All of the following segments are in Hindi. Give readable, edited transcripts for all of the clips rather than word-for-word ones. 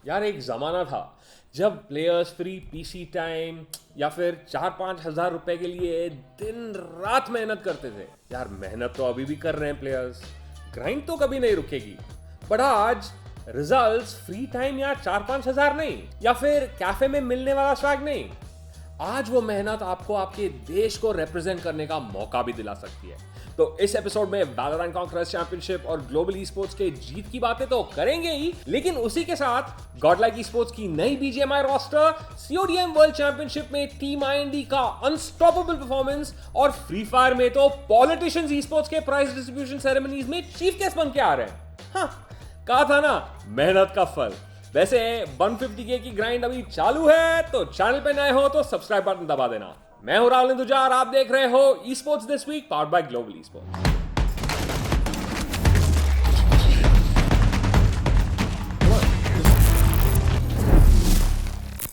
यार एक ज़माना था जब प्लेयर्स फ्री पीसी टाइम या फिर 4-5 हज़ार रुपए के लिए दिन रात मेहनत करते थे। यार मेहनत तो अभी भी कर रहे हैं प्लेयर्स, ग्राइंड तो कभी नहीं रुकेगी। बट आज रिजल्ट्स फ्री टाइम या 4-5 हज़ार नहीं, या फिर कैफे में मिलने वाला स्वैग नहीं, आज वो मेहनत आपको आपके देश को रिप्रेजेंट करने का मौका भी दिला सकती है। तो इस एपिसोड में वैलोरेंट कॉन्करर्स चैंपियनशिप और ग्लोबल ई स्पोर्ट्स के जीत की बातें तो करेंगे ही, लेकिन उसी के साथ गॉडलाइक ई स्पोर्ट्स की नई BGMI roster, CODM world championship में टीम आईएनडी का अनस्टॉपेबल परफॉर्मेंस और फ्री फायर में तो पॉलिटिशियंस ई स्पोर्ट्स के प्राइज डिस्ट्रीब्यूशन सेरेमनीज में चीफ गेस्ट बन के आ रहे हैं। हाँ, कहा था ना, मेहनत का फल। वैसे 150K की ग्राइंड अभी चालू है, तो चैनल पे नए हो तो सब्सक्राइब बटन दबा देना। मैं हूं राहुल इंदुजा और आप देख रहे हो esports this week powered by global esports.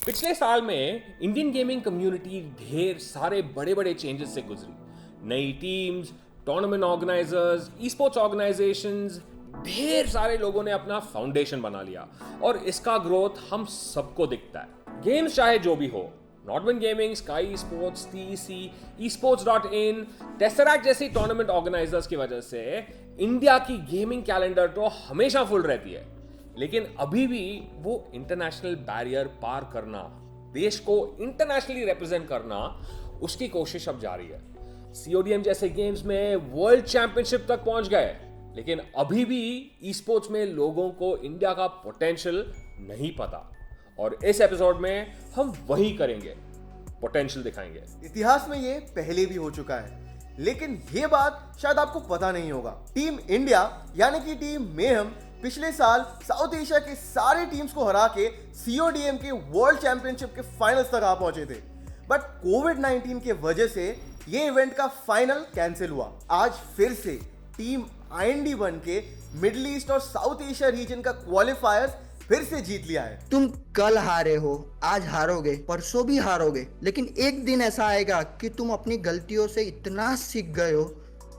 पिछले साल में इंडियन गेमिंग कम्युनिटी ढेर सारे बड़े बड़े चेंजेस से गुजरी। नई teams, tournament organisers, esports organisations, ढेर सारे लोगों ने अपना फाउंडेशन बना लिया और इसका ग्रोथ हम सबको दिखता है। गेम्स चाहे जो भी हो, Nodwin Gaming, Sky Sports, TC, esports.in, Tesseract जैसी टूर्नामेंट ऑर्गेनाइजर्स की वजह से इंडिया की गेमिंग कैलेंडर तो हमेशा फुल रहती है। लेकिन अभी भी वो इंटरनेशनल बैरियर पार करना, देश को इंटरनेशनली रिप्रेजेंट करना, उसकी कोशिश अब जारी है। सीओडीएम जैसे गेम्स में वर्ल्ड चैंपियनशिप तक पहुंच गए, लेकिन अभी भी ई स्पोर्ट्स में लोगों को इंडिया का पोटेंशियल नहीं पता। और इस एपिसोड में हम वही करेंगे, पोटेंशियल दिखाएंगे। इतिहास में ये पहले भी हो चुका है, लेकिन ये बात शायद आपको पता नहीं होगा। टीम इंडिया यानी कि टीम मेहम पिछले साल साउथ एशिया के सारे टीम्स को हरा के सीओडीएम के वर्ल्ड चैंपियनशिप के फाइनल्स तक आ पहुंचे थे। बट कोविड-19 के वजह से ये इवेंट का फाइनल कैंसिल हुआ। आज फिर से टीम आईएनडी बन के मिडिल ईस्ट और साउथ एशिया रीजन का क्वालिफायर्स फिर से जीत लिया है। तुम कल हारे हो, आज हारोगे, परसों भी हारोगे, लेकिन एक दिन ऐसा आएगा कि तुम अपनी गलतियों से इतना सीख गए हो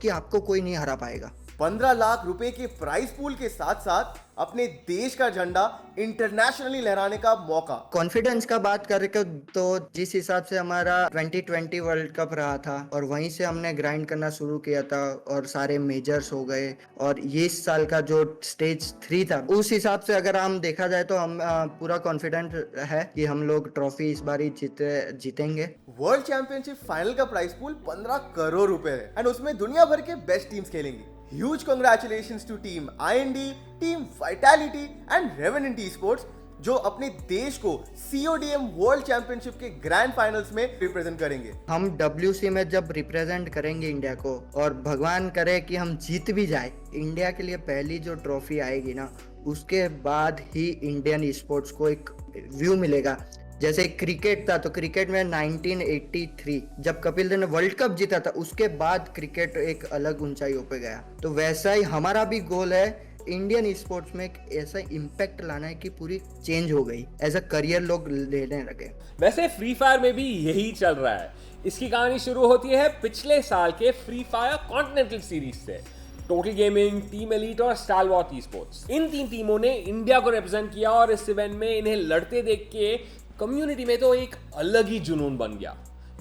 कि आपको कोई नहीं हरा पाएगा। 15 लाख रुपए के प्राइस पूल के साथ साथ अपने देश का झंडा इंटरनेशनली लहराने का मौका। कॉन्फिडेंस का बात करें तो जिस हिसाब से हमारा 2020 वर्ल्ड कप रहा था और वहीं से हमने ग्राइंड करना शुरू किया था और सारे मेजर्स हो गए, और ये इस साल का जो स्टेज 3 था उस हिसाब से अगर हम देखा जाए तो हम पूरा कॉन्फिडेंट है कि हम लोग ट्रॉफी इस बार जीतेंगे। वर्ल्ड चैंपियनशिप फाइनल का प्राइस पूल 15 करोड़ रुपए है एंड उसमें दुनिया भर के बेस्ट टीम्स खेलेंगी। Huge congratulations to Team IND, Team Vitality and Revenant Esports जो अपने देश को CODM वर्ल्ड चैंपियनशिप के ग्रैंड फाइनल्स में रिप्रेजेंट करेंगे। हम WC में जब रिप्रेजेंट करेंगे इंडिया को, और भगवान करे कि हम जीत भी जाए, इंडिया के लिए पहली जो ट्रॉफी आएगी ना, उसके बाद ही इंडियन स्पोर्ट्स को एक व्यू मिलेगा। जैसे क्रिकेट था, तो क्रिकेट में 1983 जब कपिल देव ने वर्ल्ड कप जीता था, उसके बाद क्रिकेट एक अलग ऊंचाइयों पे गया। तो वैसा ही हमारा भी गोल है इंडियन स्पोर्ट्स में एक ऐसा इम्पैक्ट लाना है कि पूरी चेंज हो गई, एज अ करियर लोग लेने लगे। वैसे फ्री फायर में भी यही चल रहा है। इसकी कहानी शुरू होती है पिछले साल के फ्री फायर कॉन्टिनेंटल सीरीज से। टोटल गेमिंग, टीम एलीट और स्टालवॉट ई स्पोर्ट्स, इन 3 टीमों ने इंडिया को रिप्रेजेंट किया और इस इवेंट में इन्हें लड़ते देख के कम्युनिटी में तो एक अलग ही जुनून बन गया।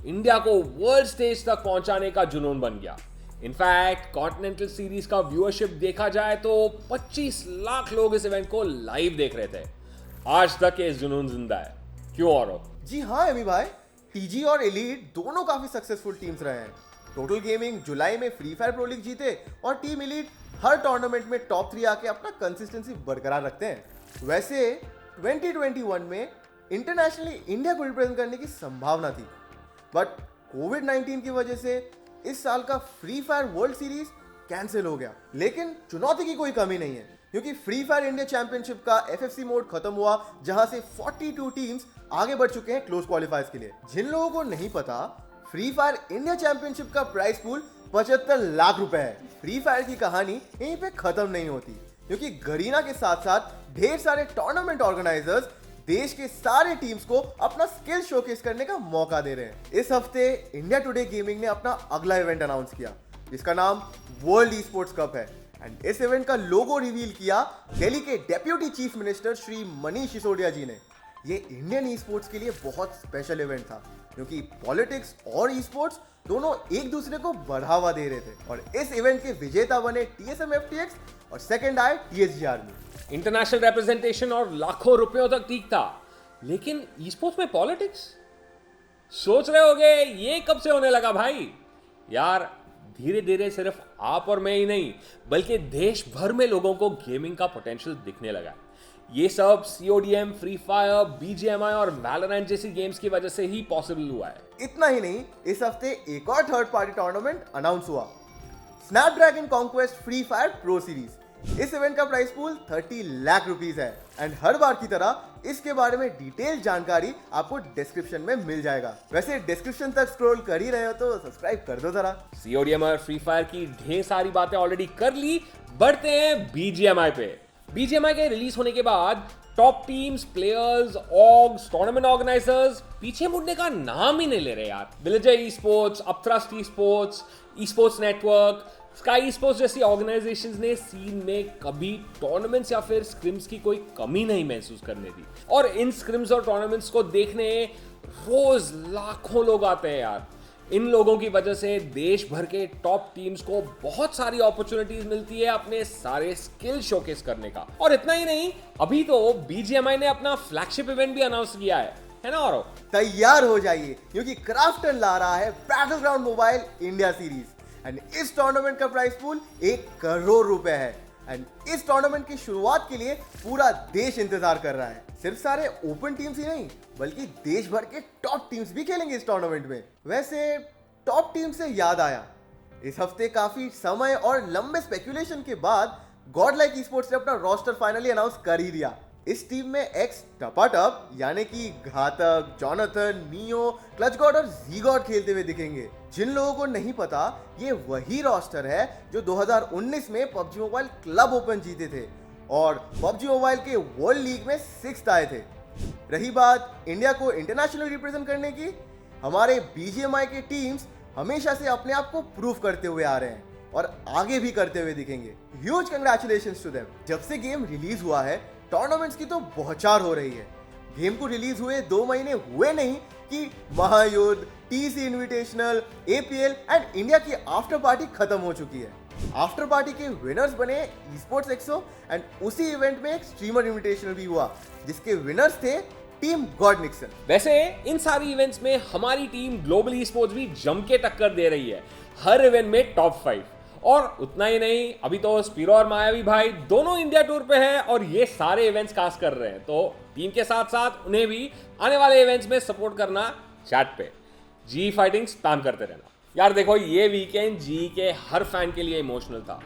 इंडिया को वर्ल्ड स्टेज तक पहुंचाने का जुनून बन गया। इनफैक्ट कॉन्टिनेंटल सीरीज का व्यूअरशिप देखा जाए तो 25 लाख लोग इस इवेंट को लाइव देख रहे थे। आज तक ये जुनून जिंदा है, क्यों औरो? जी हाँ एमी भाई, टीजी और एलीट दोनों काफी सक्सेसफुल टीम्स रहे हैं। टोटल गेमिंग जुलाई में फ्री फायर प्रो लीग जीते और टीम एलीट हर टूर्नामेंट में टॉप 3 आके अपना कंसिस्टेंसी बरकरार रखते हैं। वैसे 2021 में इंटरनेशनली इंडिया को रिप्रेजेंट करने की संभावना थी, बट कोविड-19 की वजह से इस साल का free fire world series cancel हो गया। लेकिन चुनौती की कोई कमी नहीं है, क्योंकि फ्री फायर इंडिया चैंपियनशिप का एफएफसी मोड खत्म हुआ, जहां से 42 टीम्स आगे बढ़ चुके हैं क्लोज क्वालिफायर्स के लिए। जिन लोगों को नहीं पता, फ्री फायर इंडिया चैंपियनशिप का प्राइस पूल 75 लाख रुपए है। फ्री फायर की कहानी यहीं पे खत्म नहीं होती, क्योंकि गरीना के साथ साथ ढेर सारे टूर्नामेंट ऑर्गेनाइजर्स देश के सारे टीम्स को अपना स्किल शोकेस करने का मौका दे रहे हैं। इस हफ्ते इंडिया टुडे गेमिंग ने अपना अगला इवेंट अनाउंस किया, जिसका नाम वर्ल्ड ई स्पोर्ट्स कप है एंड इस इवेंट का लोगो रिवील किया दिल्ली के deputy chief minister Shri Manish Sisodia ji ने। ये इंडियन ई स्पोर्ट्स के लिए बहुत स्पेशल इवेंट था क्योंकि पॉलिटिक्स और ई स्पोर्ट्स दोनों एक दूसरे को बढ़ावा दे रहे थे और इस इवेंट के विजेता बने TSM FTX और सेकंड आए TSG आर्मी। इंटरनेशनल रिप्रेजेंटेशन और लाखों रुपयों तक ठीक था, लेकिन ई स्पोर्ट्स में पॉलिटिक्स? सोच रहे होगे ये कब से होने लगा भाई? यार धीरे धीरे सिर्फ आप और मैं ही नहीं बल्कि देश भर में लोगों को गेमिंग का पोटेंशियल दिखने लगा। ये सब CODM, फ्री फायर, BGMI और वैलोरेंट जैसी गेम्स की वजह से ही पॉसिबल हुआ है। इतना ही नहीं, इस हफ्ते एक और थर्ड पार्टी टूर्नामेंट अनाउंस हुआ, Snapdragon conquest free fire pro series. इस इवेंट का प्राइस पूल 30 लाख रुपीस है एंड हर बार की तरह इसके बारे में डिटेल जानकारी आपको डिस्क्रिप्शन में मिल जाएगा। वैसे डिस्क्रिप्शन तक स्क्रॉल कर ही रहे हो तो सब्सक्राइब कर दो जरा। CODM और फ्री फायर की ढेर सारी बातें ऑलरेडी कर ली, बढ़ते हैं BGMI पे। BGMI के रिलीज होने के बाद top teams, players, orgs, tournament organisers पीछे मुड़ने का नाम ही नहीं ले रहे यार। Villager Esports, Upthrust Esports Network, Sky Sports जैसी ऑर्गेनाइजेशंस ने सीन में कभी टूर्नामेंट्स या फिर स्क्रिम्स की कोई कमी नहीं महसूस करने दी और इन स्क्रिम्स और टूर्नामेंट्स को देखने रोज लाखों लोग आते हैं यार। इन लोगों की वजह से देश भर के टॉप टीम्स को बहुत सारी अपॉर्चुनिटीज मिलती है अपने सारे स्किल शोकेस करने का। और इतना ही नहीं, अभी तो BGMI ने अपना फ्लैगशिप इवेंट भी अनाउंस किया है ना? और तैयार हो जाइए क्योंकि क्राफ्टन ला रहा है Battleground mobile India series and इस टूर्नामेंट का प्राइस पूल 1 करोड़ रुपए है एंड इस टूर्नामेंट की शुरुआत के लिए पूरा देश इंतजार कर रहा है। सिर्फ सारे ओपन टीम्स ही नहीं बल्कि देश भर के टॉप टीम्स भी खेलेंगे इस टूर्नामेंट में। वैसे टॉप टीम से याद आया, इस हफ्ते काफी समय और लंबे स्पेकुलेशन के बाद गॉडलाइक ई-स्पोर्ट्स ने अपना रोस्टर फाइनली अनाउंस कर ही दिया। इस टीम में एक्स टपाटप यानी कि घातक, जॉनथन, नियो, क्लच गॉड और जी गॉड खेलते हुए दिखेंगे। जिन लोगों को नहीं पता, ये वही रोस्टर है जो 2019 में PUBG मोबाइल क्लब ओपन जीते थे और PUBG मोबाइल के वर्ल्ड लीग में 6th आए थे। रही बात इंडिया को इंटरनेशनल रिप्रेजेंट करने की, हमारे BGMI के टीम्स हमेशा से अपने आप को प्रूव करते हुए आ रहे हैं और आगे भी करते हुए दिखेंगे। Huge congratulations to them. जब से गेम रिलीज हुआ है टूर्नामेंट्स की तो बौछार हो रही है। गेम को रिलीज हुए 2 महीने हुए नहीं कि महायुद्ध, TC invitational, APL and India की आफ्टर पार्टी खत्म हो चुकी है। आफ्टर पार्टी के विनर्स बने eSports Expo एंड उसी इवेंट में एक स्ट्रीमर इन्विटेशनल भी हुआ जिसके विनर्स थे टीम गॉड निक्सन। वैसे इन सारी इवेंट्स में हमारी टीम ग्लोबल ई स्पोर्ट्स भी जम के टक्कर दे रही है, हर इवेंट में टॉप 5। और उतना ही नहीं, अभी तो स्पीरो और मायावी भाई दोनों इंडिया टूर पे हैं और ये सारे इवेंट्स कास्ट कर रहे हैं, तो टीम के साथ साथ उन्हें भी आने वाले इवेंट्स में सपोर्ट करना चैट पे जी फाइटिंग स्पैम करते रहना। यार देखो, ये वीकेंड जी के हर फैन के लिए इमोशनल था,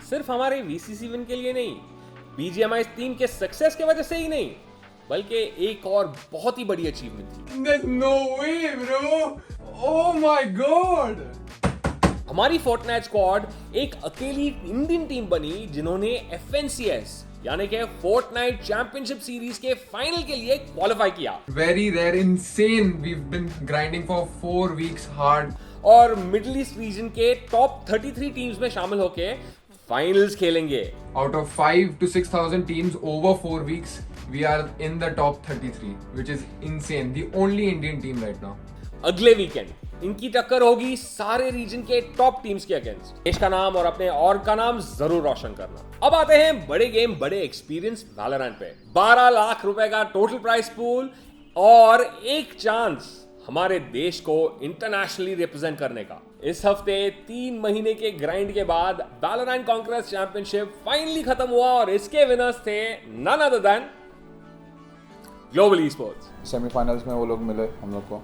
सिर्फ हमारे VCC विन के लिए नहीं, BGMI टीम के सक्सेस के वजह से ही नहीं, बल्कि एक और बहुत ही बड़ी अचीवमेंट थी। There's no way, bro! Oh my god! हमारी फोर्टनाइट स्क्वाड एक अकेली इंडियन टीम बनी जिन्होंने FNCS यानी कि फोर्टनाइट चैंपियनशिप सीरीज के फाइनल के लिए क्वालिफाई किया। Very rare, insane. We've been grinding for 4 weeks hard. और मिडिल ईस्ट रीजन के टॉप 33 टीम्स में शामिल होके फाइनल्स खेलेंगे। Out of 5 to 6,000 teams over 4 weeks, we are in the top 33, which is insane. The only Indian team right now. अगले वीकेंड इनकी टक्कर होगी सारे रीजन के टॉप टीम्स के अगेंस्ट। देश का नाम और अपने ऑर्ग का नाम जरूर रोशन करना। अब आते हैं बड़े गेम बड़े एक्सपीरियंस वैलोरेंट पे। 12 लाख रुपए का टोटल प्राइस पूल और एक चांस हमारे देश को इंटरनेशनली रिप्रेजेंट करने का। इस हफ्ते 3 महीने के ग्राइंड के बाद वैलोरेंट कॉन्करेंस चैंपियनशिप फाइनली खत्म हुआ और इसके विनर्स थे none other than global esports. Semifinals में वो लोग मिले हम लोग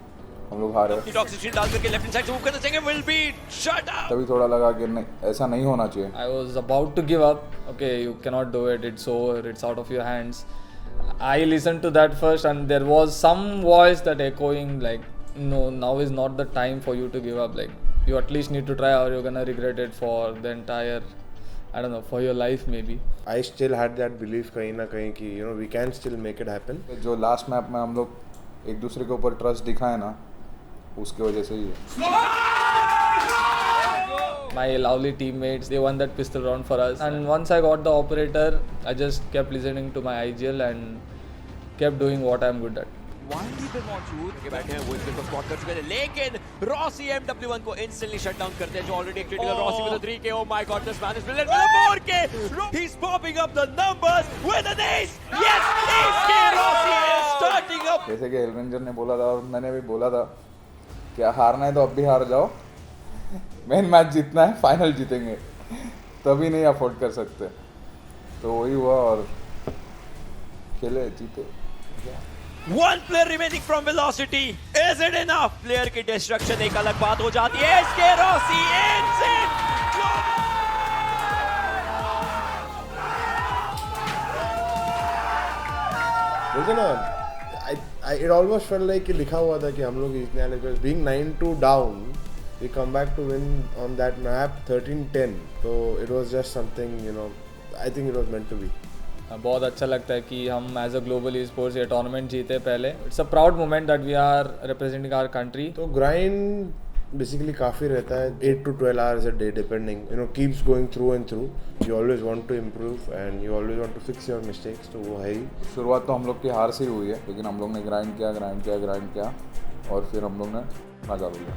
हारे। डाल करके लेफ्ट हैंड साइड से मूव करना चाहेंगे, विल बी शट अप। तभी थोड़ा लगा कि नहीं, ऐसा नहीं होना चाहिए। I was about to give up. Okay, you cannot do it. It's over. It's out of your hands. I listened to that first, and there was some voice that echoing like, "No, now is not the time for you to give up. Like, you at least need to try, or you're gonna regret it for the entire, I don't know, for your life maybe." I still had that belief कहीं ना कहीं कि we can still make it happen. जो लास्ट मैप में हम लोग एक दूसरे के ऊपर ट्रस्ट दिखाए ना, उसकी वजह से ही है। my lovely teammates, they won that pistol round for us. And once I got the operator, I just kept listening to my IGL and kept doing what I'm good at. वाइल्डी पे मौजूद के बैठे हैं वो इसको स्पॉट कर चुके थे लेकिन रॉसी MW1 को इंस्टेंटली शट डाउन करते हैं जो ऑलरेडी एक critical Rossi with 3K oh my god this man is brilliant with a 4K he's popping up the numbers with an ace yes ace K Rossi is starting up जैसे कि एलवेंजर ने बोला था और मैंने भी बोला था क्या हारना है तो अब भी हार जाओ मेन मैच जीतना है फाइनल जीतेंगे तभी नहीं अफोर्ड कर सकते तो वही हुआ और खेले जीते One player remaining from Velocity. Is it enough? Player की destruction एक अलग बात हो जाती है. SK Rossi ends it. लेकिन it almost felt like कि लिखा हुआ था कि हम लोग इतने आने पे being 9-2 down, we come back to win on that map 13-10. So it was just something, you know, I think it was meant to be. बहुत अच्छा लगता है कि हम as a global esports ये टूर्नामेंट जीते पहले. It's a proud moment that we are representing our country. तो ग्राइंड बेसिकली काफ़ी रहता है 8 to 12 hours a day depending, you know, keeps going through and through. You always want to improve and you always want to fix your mistakes. तो वो है ही. शुरुआत तो हम लोग की हार से ही हुई है लेकिन हम लोग ने ग्राइंड किया और फिर हम लोग ने मजा लिया.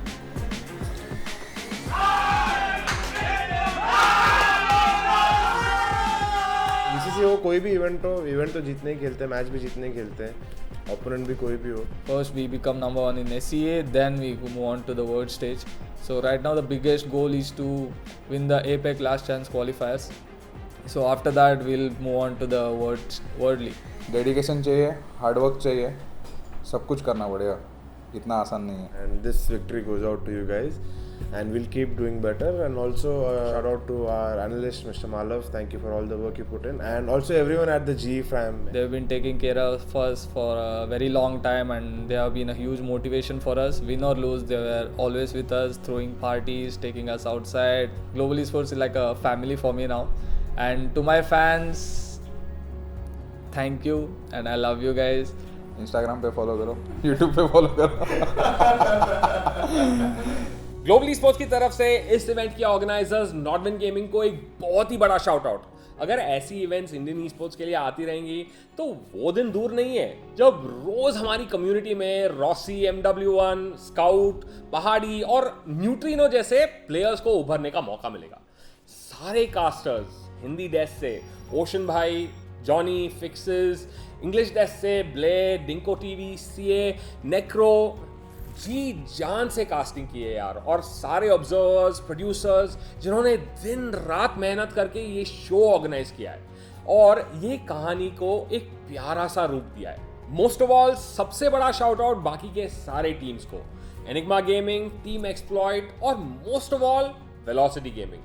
हो कोई भी इवेंट तो जीतने ही खेलते हैं मैच भी जीतने ही खेलते हैं ओपोनेंट भी कोई भी हो. First we become number 1 in SEA, then we move on to the world stage. So right now the biggest goal is to win the APEC last chance qualifiers. So after that we'll move on to the world league. Dedication चाहिए, हार्डवर्क चाहिए, सब कुछ करना पड़ेगा, इतना आसान नहीं है. And this victory goes out to you guys and we'll keep doing better. And also shout out to our analyst Mr. Malav, thank you for all the work you put in, and also everyone at the G fam. They've been taking care of us for a very long time and they have been a huge motivation for us. Win or lose, they were always with us, throwing parties, taking us outside. Global Esports is like a family for me now. And to my fans, thank you and I love you guys. Instagram पे फॉलो करो, यूट्यूब पे फॉलो करो. ग्लोबल स्पोर्ट्स की तरफ से इस इवेंट के ऑर्गेनाइजर्स नॉर्दर्न गेमिंग को एक बहुत ही बड़ा शाउट आउट. अगर ऐसी इवेंट्स इंडियन ई स्पोर्ट्स के लिए आती रहेंगी तो वो दिन दूर नहीं है जब रोज हमारी कम्युनिटी में रॉसी, MW1, स्काउट, पहाड़ी और न्यूट्रिनो जैसे प्लेयर्स को उभरने का मौका मिलेगा. सारे कास्टर्स हिंदी डेस्क से ओशन भाई, जॉनी, फिक्सेस, इंग्लिश डेस्क से ब्लेड, डिंको टीवी, सीए, नेक्रो जी जान से कास्टिंग की है यार. और सारे ऑब्जर्वर्स, प्रोड्यूसर्स जिन्होंने दिन रात मेहनत करके ये शो ऑर्गेनाइज किया है और ये कहानी को एक प्यारा सा रूप दिया है. मोस्ट ऑफ ऑल सबसे बड़ा शाउट आउट बाकी के सारे टीम्स को, एनिग्मा गेमिंग, टीम एक्सप्लॉइट और most of all velocity gaming,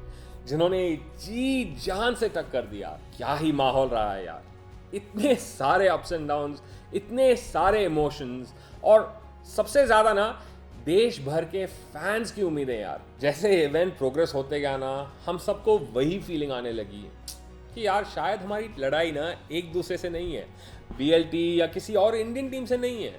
जिन्होंने जी जान से टक्कर दिया. क्या ही माहौल रहा है यार. इतने सारे अप्स एंड डाउन्स, इतने सारे इमोशंस और सबसे ज़्यादा ना देश भर के फैंस की उम्मीदें यार. जैसे इवेंट प्रोग्रेस होते गया ना हम सबको वही फीलिंग आने लगी कि यार शायद हमारी लड़ाई ना एक दूसरे से नहीं है, BLT या किसी और इंडियन टीम से नहीं है.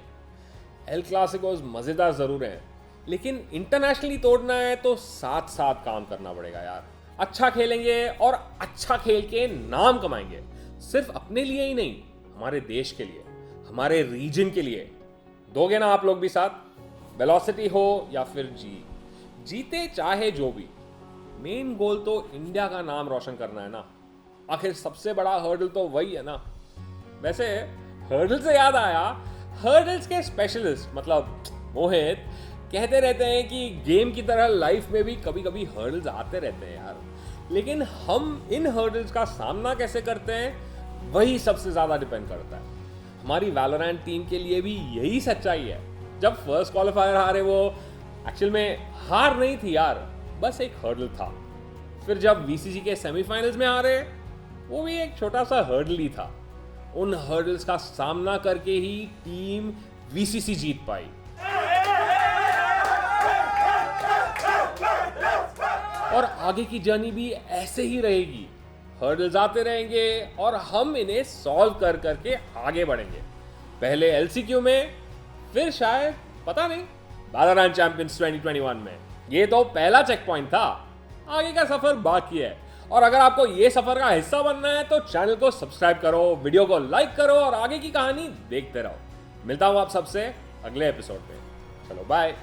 एल क्लासिकोस मज़ेदार ज़रूर हैं लेकिन इंटरनेशनली तोड़ना है तो साथ साथ काम करना पड़ेगा यार. अच्छा खेलेंगे और अच्छा खेल के नाम कमाएंगे, सिर्फ अपने लिए ही नहीं, हमारे देश के लिए, हमारे रीजन के लिए. दोगे ना आप लोग भी साथ? वेलोसिटी हो या फिर जीते चाहे जो भी, मेन गोल तो इंडिया का नाम रोशन करना है ना. आखिर सबसे बड़ा हर्डल तो वही है ना. वैसे हर्डल से याद आया, हर्डल्स के स्पेशलिस्ट मतलब मोहित कहते रहते हैं कि गेम की तरह लाइफ में भी कभी कभी हर्डल्स आते रहते हैं यार. लेकिन हम इन हर्डल्स का सामना कैसे करते हैं वही सबसे ज़्यादा डिपेंड करता है. हमारी वैलोरेंट टीम के लिए भी यही सच्चाई है. जब फर्स्ट क्वालिफायर हारे वो एक्चुअल में हार नहीं थी यार, बस एक हर्डल था. फिर जब VCC के सेमीफाइनल्स में हारे वो भी एक छोटा सा हर्डल ही था. उन हर्डल्स का सामना करके ही टीम VCC जीत पाई. और आगे की जर्नी भी ऐसे ही रहेगी. हर्डल्स आते रहेंगे और हम इन्हें सॉल्व कर करके आगे बढ़ेंगे. पहले LCQ में, फिर शायद पता नहीं वैलोरेंट चैंपियंस 2021 में. ये तो पहला चेक पॉइंट था. आगे का सफर बाकी है। और अगर आपको ये सफर का हिस्सा बनना है तो चैनल को सब्सक्राइब करो, वीडियो को लाइक करो और आगे की कहानी देखते रहो। मिलता हूं आप सबसे अगले एपिसोड में। चलो बाय।